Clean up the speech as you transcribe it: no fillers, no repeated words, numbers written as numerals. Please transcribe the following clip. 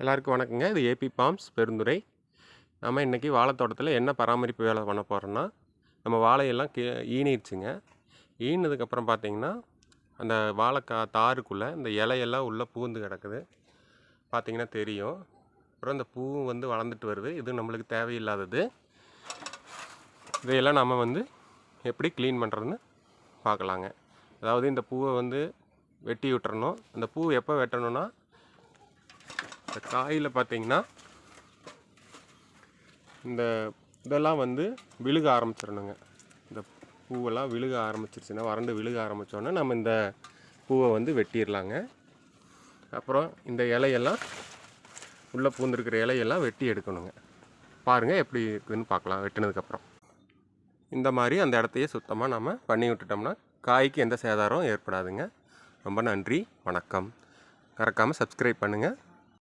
எல்லாருக்கும் வணக்கங்க. இது ஏபி பாம்ஸ் பெருந்துறை. நம்ம இன்றைக்கி வாழைத்தோட்டத்தில் என்ன பராமரிப்பு வேலை பண்ண போகிறோன்னா, நம்ம வாழையெல்லாம் ஈனிடுச்சுங்க. ஈனதுக்கப்புறம் பார்த்திங்கன்னா, அந்த தாருக்குள்ளே இந்த இலையெல்லாம் உள்ளே பூந்து கிடக்குது. பார்த்திங்கன்னா தெரியும். அப்புறம் இந்த பூவும் வளர்ந்துட்டு வருது. இது நம்மளுக்கு தேவையில்லாதது. இதையெல்லாம் நம்ம எப்படி க்ளீன் பண்ணுறதுன்னு பார்க்கலாங்க. அதாவது இந்த பூவை வெட்டி விட்டுறணும். அந்த பூ எப்போ வெட்டணும்னா, இந்த காயில் பார்த்திங்கன்னா இந்த இதெல்லாம் விழுக ஆரம்பிச்சிடணுங்க. இந்த பூவெல்லாம் விழுக ஆரம்பிச்சிருச்சுன்னா, வறண்டு விழுக ஆரம்பித்தோன்னே நம்ம இந்த பூவை வெட்டிடலாங்க. அப்புறம் இந்த இலையெல்லாம் உள்ளே பூந்துருக்கிற இலையெல்லாம் வெட்டி எடுக்கணுங்க. பாருங்கள் எப்படி இருக்குதுன்னு பார்க்கலாம். வெட்டினதுக்கப்புறம் இந்த மாதிரி அந்த இடத்தையே சுத்தமாக நம்ம பண்ணி விட்டுட்டோம்னா காய்க்கு எந்த சேதாரம் ஏற்படாதுங்க. ரொம்ப நன்றி, வணக்கம். மறக்காமல் சப்ஸ்கிரைப் பண்ணுங்கள்.